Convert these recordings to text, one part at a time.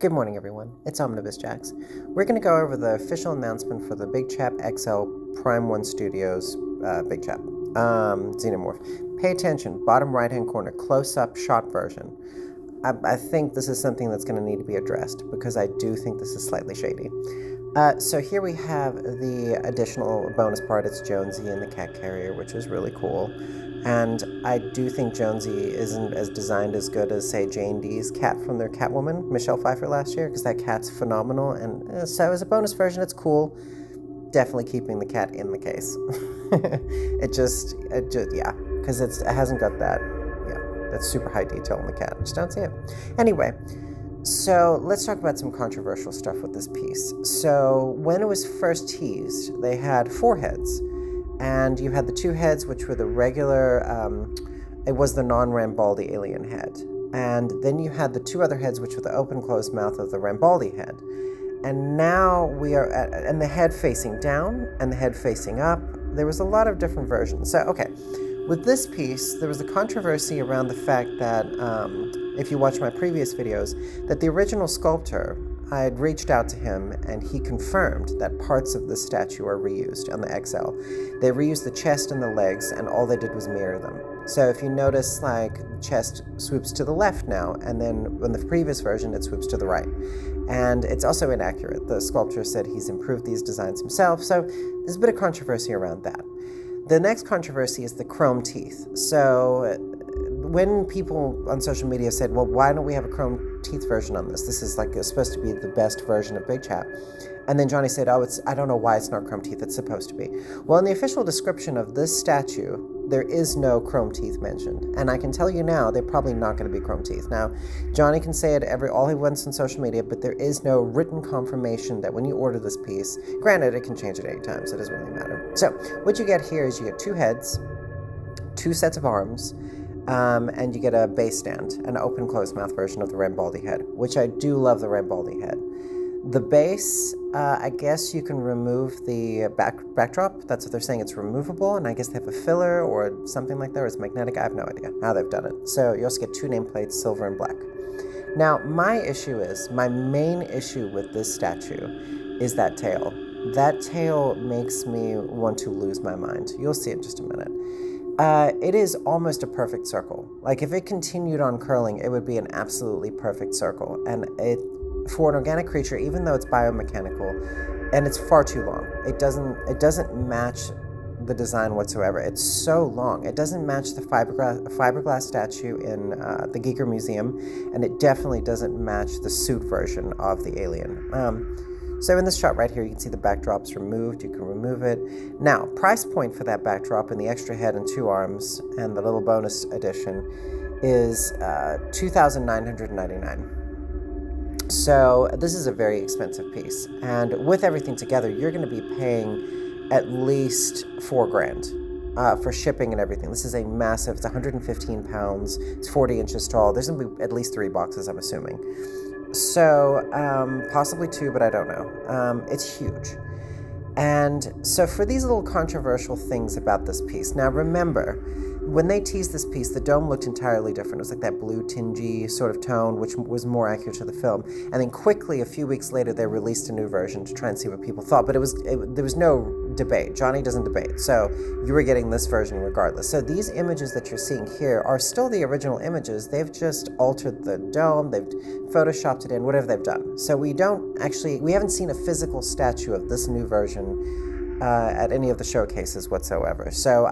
Good morning, everyone. It's Omnibus Jax. We're going to go over the official announcement for the Big Chap XL Prime 1 Studios Big Chap Xenomorph. Pay attention, bottom right-hand corner, close-up shot version. I think this is something that's going to need to be addressed because I do think this is slightly shady. So here we have the additional bonus part. It's Jonesy and the cat carrier, which is really cool. And I do think Jonesy isn't as designed as good as, say, J&D's cat from their Catwoman, Michelle Pfeiffer last year, because that cat's phenomenal. And so as a bonus version, it's cool. Definitely keeping the cat in the case. Yeah, because it hasn't got that super high detail in the cat. Just don't see it. Anyway, so let's talk about some controversial stuff with this piece. So when it was first teased, they had 4 heads. And you had the 2 heads, which were the regular, it was the non-Rambaldi alien head. And then you had the 2 other heads, which were the open-closed mouth of the Rambaldi head. And now we are and the head facing down and the head facing up. There was a lot of different versions. So, okay, with this piece, there was a controversy around the fact that, if you watch my previous videos, that the original sculptor, I had reached out to him and he confirmed that parts of the statue are reused on the XL. They reused the chest and the legs, and all they did was mirror them. So if you notice, like, the chest swoops to the left now, and then in the previous version, it swoops to the right. And it's also inaccurate. The sculptor said he's improved these designs himself, so there's a bit of controversy around that. The next controversy is the chrome teeth. So when people on social media said, well, why don't we have a chrome teeth version on this? This is supposed to be the best version of Big Chap. And then Johnny said, I don't know why it's not chrome teeth, it's supposed to be. Well, in the official description of this statue, there is no chrome teeth mentioned. And I can tell you now, they're probably not going to be chrome teeth. Now, Johnny can say it all he wants on social media, but there is no written confirmation that when you order this piece, granted, it can change at any time, so it doesn't really matter. So, what you get here is you get 2 heads, 2 sets of arms, and you get a base stand, an open-closed mouth version of the Rambaldi head, which I do love the Rambaldi head. The base, I guess you can remove the backdrop. That's what they're saying. It's removable, and I guess they have a filler or something like that, or it's magnetic. I have no idea how they've done it. So you also get 2 nameplates, silver and black. Now, my main issue with this statue is that tail. That tail makes me want to lose my mind. You'll see in just a minute. It is almost a perfect circle. Like, if it continued on curling, it would be an absolutely perfect circle. And for an organic creature, even though it's biomechanical, and it's far too long, it doesn't match the design whatsoever. It's so long. It doesn't match the fiberglass statue in the Giger Museum, and it definitely doesn't match the suit version of the alien. So in this shot right here, you can see the backdrop's removed. You can remove it. Now, price point for that backdrop and the extra head and 2 arms and the little bonus edition is $2,999. So this is a very expensive piece. And with everything together, you're going to be paying at least $4,000 for shipping and everything. This is a massive, it's 115 pounds. It's 40 inches tall. There's going to be at least 3 boxes, I'm assuming. So, possibly 2, but I don't know. It's huge. And so for these little controversial things about this piece, now remember, when they teased this piece, the dome looked entirely different. It was like that blue tingy sort of tone, which was more accurate to the film. And then quickly, a few weeks later, they released a new version to try and see what people thought. But there was no debate. Johnny doesn't debate. So you were getting this version regardless. So these images that you're seeing here are still the original images. They've just altered the dome. They've photoshopped it in, whatever they've done. So we haven't seen a physical statue of this new version at any of the showcases whatsoever. So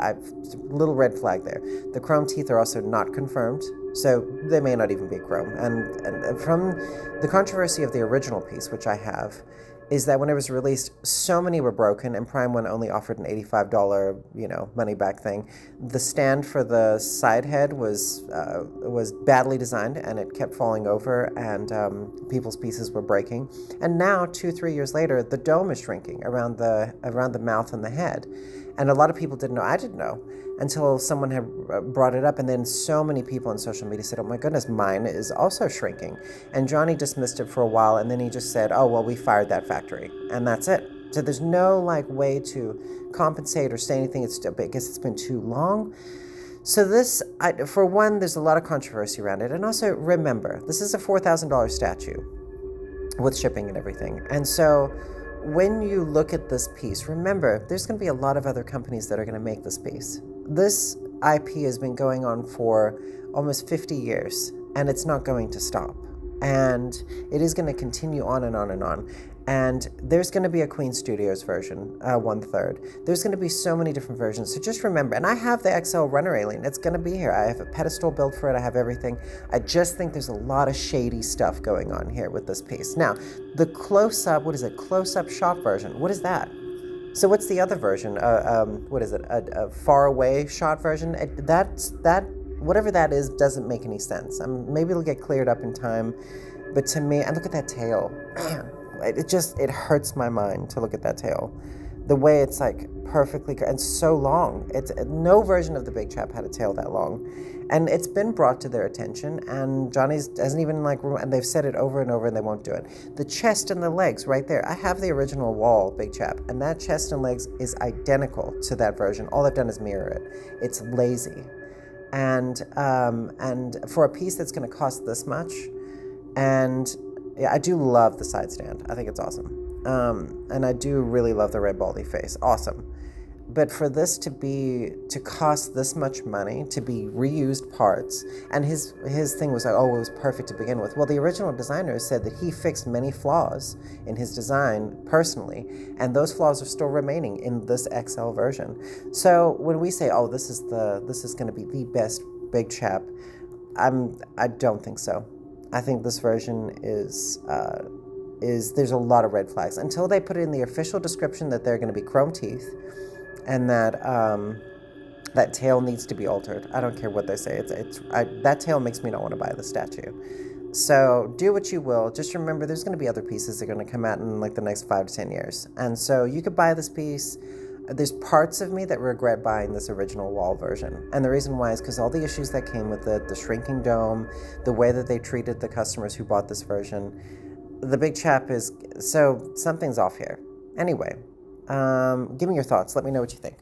little red flag there. The chrome teeth are also not confirmed, so they may not even be chrome. And from the controversy of the original piece, which I have, is that when it was released, so many were broken, and Prime 1 only offered an $85, money-back thing. The stand for the side head was badly designed, and it kept falling over, and people's pieces were breaking. And now, 2-3 years later, the dome is shrinking around the mouth and the head. And a lot of people didn't know. I didn't know until someone had brought it up, and then so many people on social media said, oh my goodness, mine is also shrinking. And Johnny dismissed it for a while, and then he just said, oh, well, we fired that factory. And that's it. So there's no way to compensate or say anything. I guess it's been too long. So this, for one, there's a lot of controversy around it. And also, remember, this is a $4,000 statue. with shipping and everything. And so when you look at this piece, remember, there's going to be a lot of other companies that are going to make this piece. This IP has been going on for almost 50 years, and it's not going to stop. And it is going to continue on and on and on. And there's going to be a Queen Studios version, 1/3. There's going to be so many different versions. So just remember, and I have the XL runner alien. It's going to be here. I have a pedestal built for it. I have everything. I just think there's a lot of shady stuff going on here with this piece. Now, the close-up, what is it? Close-up shot version. What is that? So what's the other version? What is it? A far-away shot version? Whatever that is doesn't make any sense. Maybe it'll get cleared up in time. But to me, and look at that tail. Man, it hurts my mind to look at that tail. The way it's like perfectly, and so long. No version of the Big Chap had a tail that long. And it's been brought to their attention, and Johnny's hasn't even and they've said it over and over and they won't do it. The chest and the legs right there. I have the original wall Big Chap, and that chest and legs is identical to that version. All they've done is mirror it. It's lazy. And for a piece that's going to cost this much, and yeah, I do love the side stand. I think it's awesome. And I do really love the red baldy face. Awesome. But for this to cost this much money, to be reused parts, and his thing was like, oh, it was perfect to begin with. Well, the original designer said that he fixed many flaws in his design personally, and those flaws are still remaining in this XL version. So when we say, oh, this is going to be the best Big Chap, I don't think so. I think this version is there's a lot of red flags until they put it in the official description that they're going to be chrome teeth, and that that tail needs to be altered. I don't care what they say. That tail makes me not want to buy the statue. So do what you will. Just remember, there's going to be other pieces that are going to come out in like the next 5 to 10 years, and so you could buy this piece. There's parts of me that regret buying this original wall version. And the reason why is because all the issues that came with it, the shrinking dome, the way that they treated the customers who bought this version, the Big Chap so something's off here. Anyway, give me your thoughts. Let me know what you think.